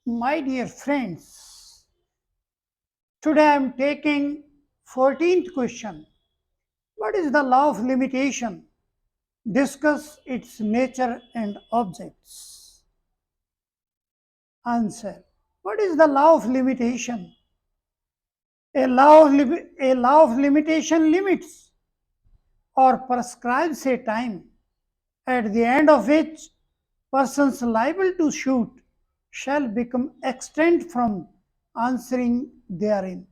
My dear friends, today I am taking 14th question. What is the law of limitation? Discuss its nature and objects. Answer. What is the law of limitation? A law of limitation limits or prescribes a time at the end of which persons liable to shoot shall become extant from answering therein.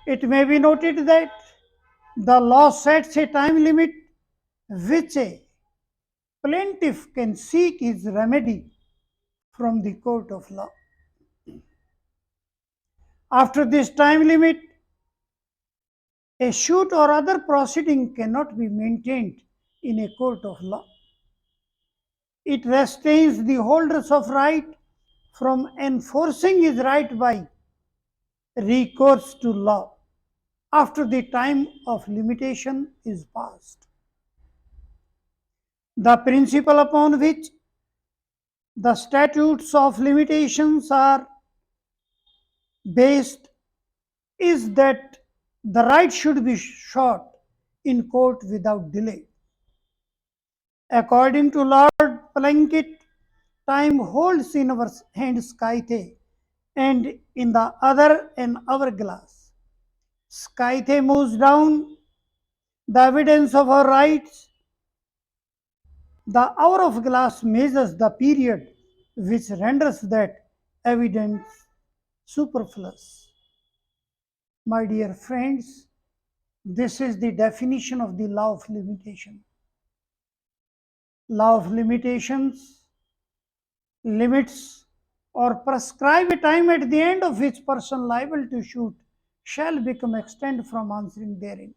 It may be noted that the law sets a time limit which a plaintiff can seek his remedy from the court of law. After this time limit, a suit or other proceeding cannot be maintained in a court of law. It restrains the holders of right from enforcing his right by recourse to law after the time of limitation is past. The principle upon which the statutes of limitations are based is that the right should be sought in court without delay. According to Lord Plunkett, time holds in our hand scythe and in the other an hourglass. Scythe moves down the evidence of our rights. The hour of glass measures the period which renders that evidence superfluous. My dear friends, this is the definition of the law of limitation. Law of limitations limits or prescribe a time at the end of which person liable to shoot shall become extant from answering therein.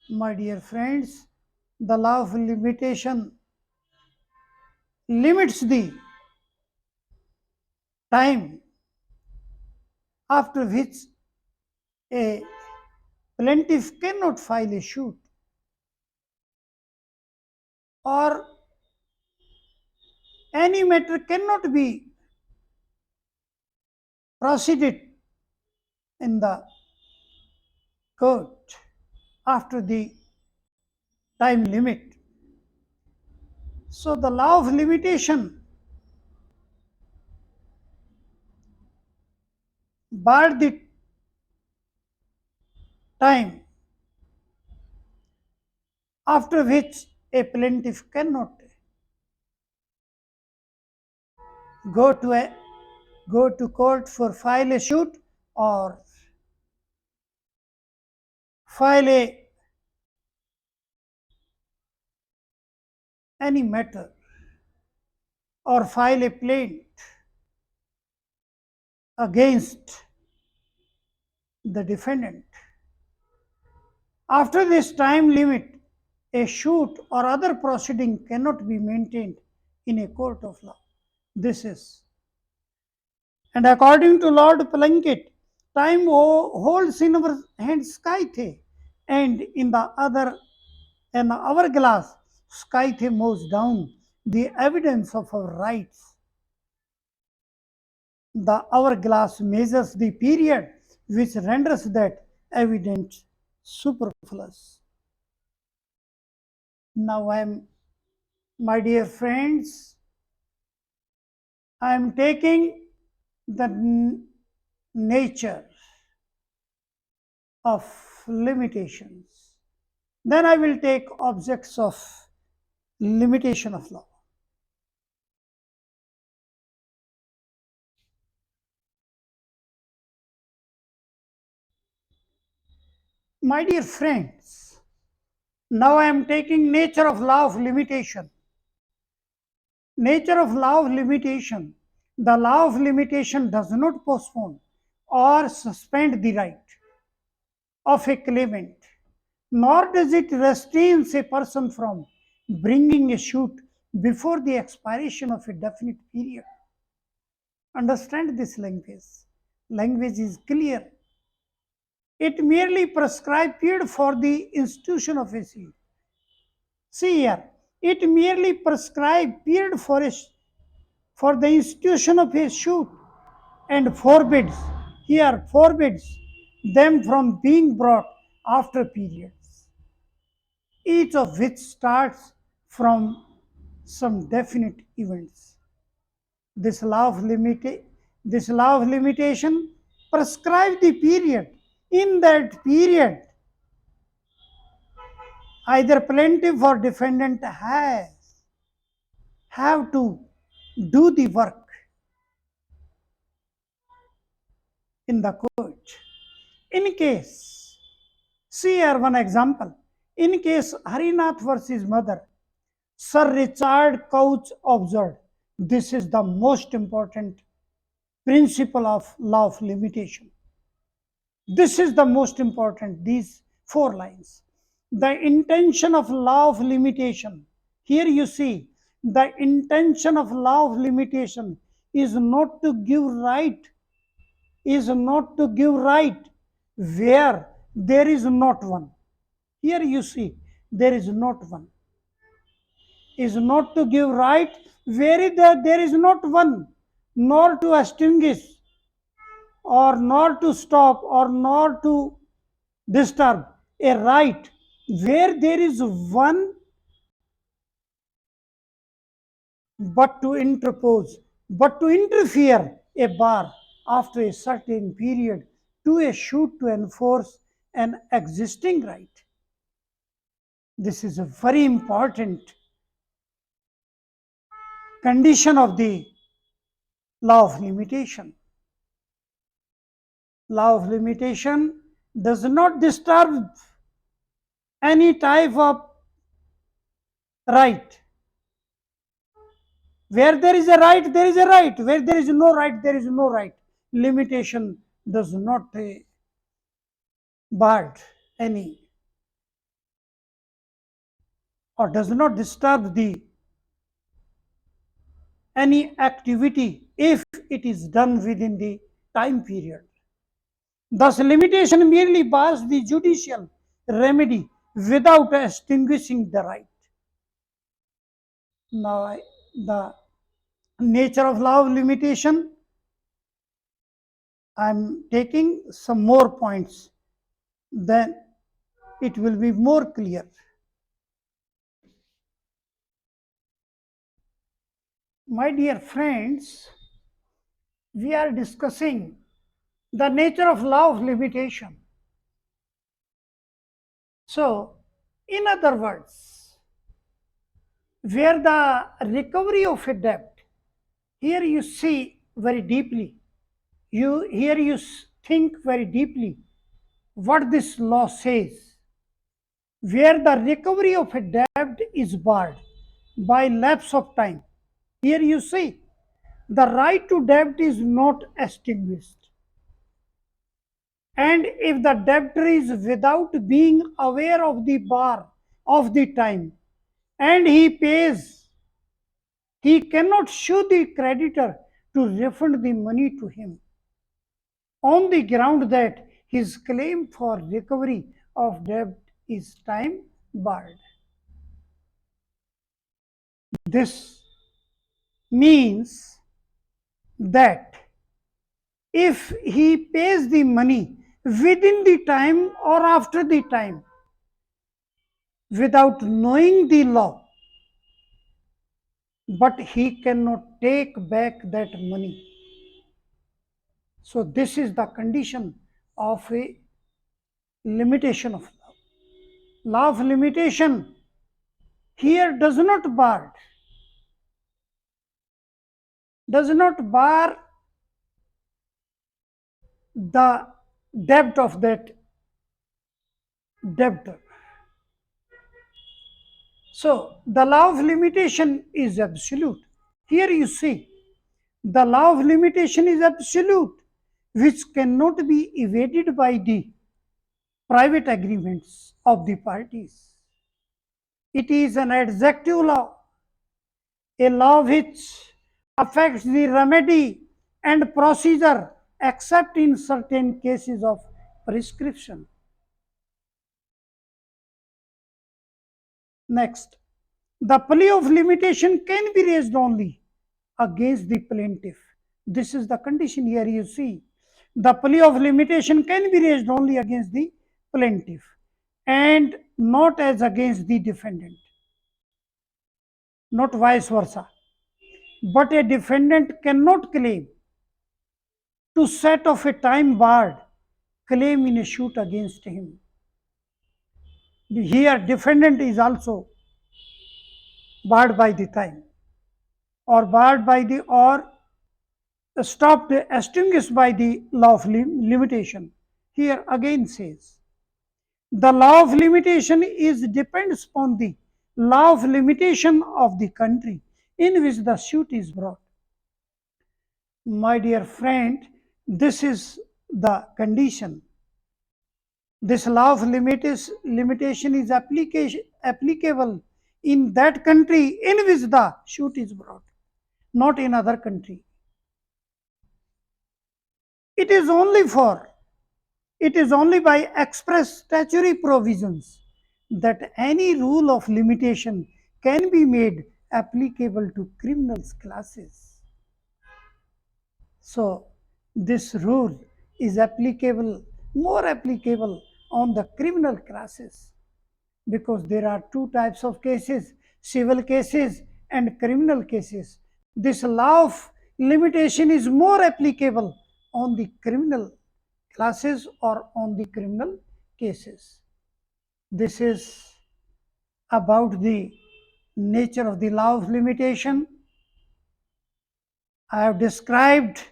My dear friends, the law of limitation limits the time after which a plaintiff cannot file a suit or any matter cannot be proceeded in the court after the time limit. So the law of limitation barred the time after which a plaintiff cannot go to a go to court for file a suit or file a any matter or file a plaint against the defendant. After this time limit, a suit or other proceeding cannot be maintained in a court of law. This is. And according to Lord Plunkett, time holds in our hand scythe, and in the other an hourglass. Scythe moves down the evidence of our rights. The hourglass measures the period which renders that evidence superfluous. Now my dear friends, I am taking the nature of limitations. Then I will take objects of limitation of law. My dear friends, now I am taking nature of law of limitation. Nature of law of limitation. The law of limitation does not postpone or suspend the right of a claimant, nor does it restrain a person from bringing a suit before the expiration of a definite period. Understand this language. Language is clear. It merely prescribes period for the institution of a suit. See here, it merely prescribes period for the institution of a shoot and forbids them from being brought after periods, each of which starts from some definite events. This law of this law of limitation prescribes the period. In that period, either plaintiff or defendant have to do the work in the court. In case, see here one example. In case Harinath versus Mother, Sir Richard Couch observed, this is the most important principle of law of limitation. This is the most important, these four lines. The intention of law of limitation. Here you see, the intention of law of limitation is not to give right, where there is not one. Here you see, there is not one. Is not to give right where there is not one, nor to extinguish, or nor to stop, or nor to disturb a right where there is one, but to interpose, but to interfere a bar after a certain period to a suit to enforce an existing right. This is a very important condition of the law of limitation. Law of limitation does not disturb any type of right. Where there is a right, there is a right. Where there is no right, there is no right. Limitation does not bar any, or does not disturb the any activity if it is done within the time period. Thus, limitation merely bars the judicial remedy without extinguishing the right. Now, the nature of law of limitation, I am taking some more points, then it will be more clear. My dear friends, we are discussing the nature of law of limitation. So, in other words, where the recovery of a debt, here you see very deeply, here you think very deeply what this law says, where the recovery of a debt is barred by lapse of time. Here you see, the right to debt is not extinguished. And if the debtor is without being aware of the bar of the time and he pays, he cannot sue the creditor to refund the money to him on the ground that his claim for recovery of debt is time barred. This means that if he pays the money within the time or after the time without knowing the law, but he cannot take back that money. So, this is the condition of a limitation of law. Law of limitation here does not bar the debt of that debtor. So, the law of limitation is absolute. Here you see, the law of limitation is absolute, which cannot be evaded by the private agreements of the parties. It is an adjective law, a law which affects the remedy and procedure except in certain cases of prescription. Next, the plea of limitation can be raised only against the plaintiff. This is the condition here you see. The plea of limitation can be raised only against the plaintiff and not as against the defendant, not vice versa. But a defendant cannot claim to set off a time barred claim in a suit against him. Here, defendant is also barred by the time or barred by the or stopped extinguished by the law of limitation. Here again says the law of limitation is depends upon the law of limitation of the country in which the suit is brought. My dear friend, this is the condition. This law of limitation is applicable in that country in which the suit is brought, not in other country. It is only for It is only by express statutory provisions that any rule of limitation can be made applicable to criminals classes. So, this rule is more applicable on the criminal classes because there are two types of cases, civil cases and criminal cases. This law of limitation is more applicable on the criminal classes or on the criminal cases. This is about the nature of the law of limitation. I have described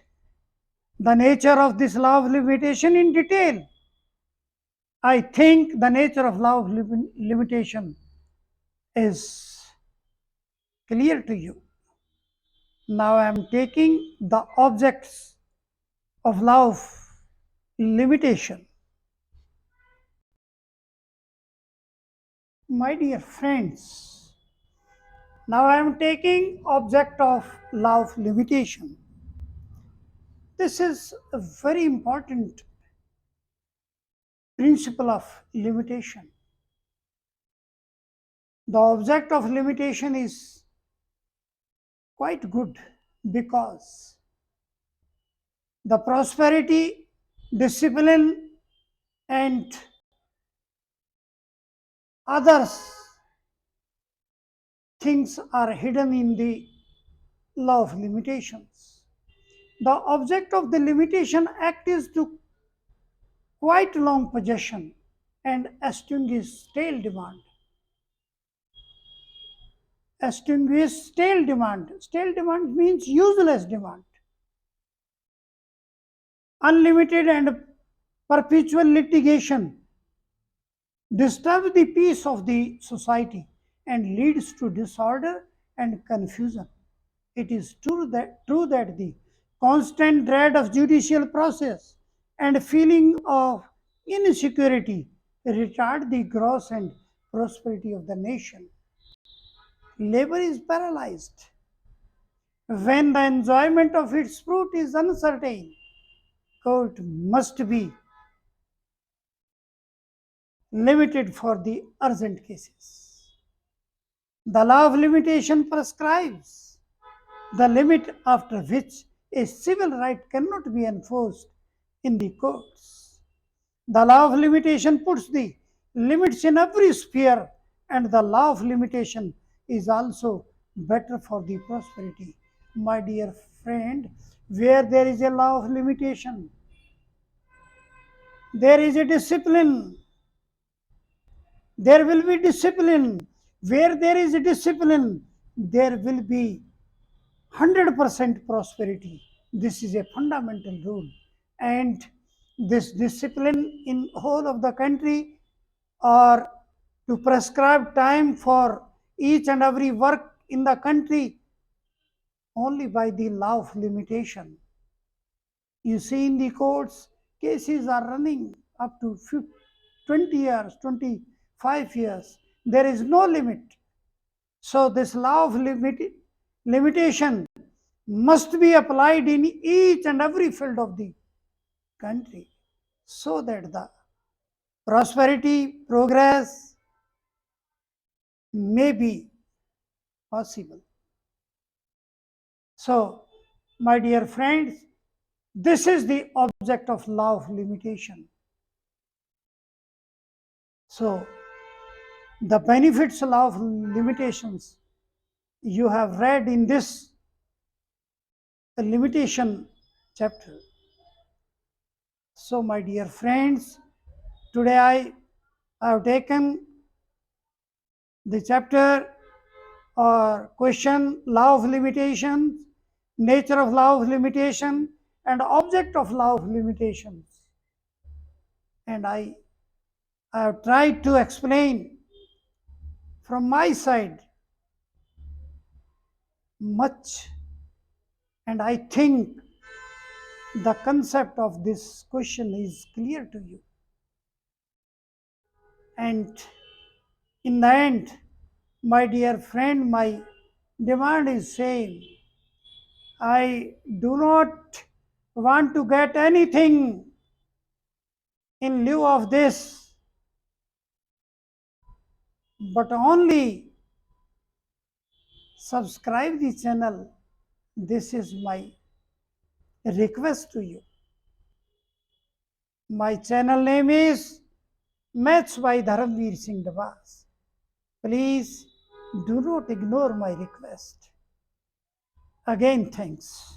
the nature of this law of limitation in detail. I think the nature of law of limitation is clear to you. Now I am taking the objects of law of limitation. My dear friends, now I am taking object of law of limitation. This is a very important principle of limitation. The object of limitation is quite good because the prosperity, discipline, and others things are hidden in the law of limitations. The object of the limitation act is to quite long possession and extinguish stale demand. Extinguish stale demand. Stale demand means useless demand. Unlimited and perpetual litigation disturbs the peace of the society and leads to disorder and confusion. It is true that the constant dread of judicial process and feeling of insecurity retard the growth and prosperity of the nation. Labor is paralyzed when the enjoyment of its fruit is uncertain. Court must be limited for the urgent cases. The law of limitation prescribes the limit after which a civil right cannot be enforced in the courts. The law of limitation puts the limits in every sphere, and the law of limitation is also better for the prosperity. My dear friend, where there is a law of limitation, there is a discipline. There will be discipline. Where there is a discipline, there will be 100% prosperity. This is a fundamental rule. And this discipline in whole of the country or to prescribe time for each and every work in the country only by the law of limitation. You see in the courts, cases are running up to 20 years, 25 years. There is no limit. So this law of limitation must be applied in each and every field of the country so that the prosperity, progress may be possible. So, my dear friends, this is the object of law of limitation. So, the benefits law of limitations you have read in this limitation chapter. So, my dear friends, today I have taken the chapter or question law of limitation, nature of law of limitation, and object of law of limitations. And I have tried to explain from my side much, and I think the concept of this question is clear to you. And in the end, my dear friend, my demand is same. I do not want to get anything in lieu of this, but only subscribe the channel. This is my request to you. My channel name is Maths by Dharamveer Singh Dabas. Please do not ignore my request. Again, thanks.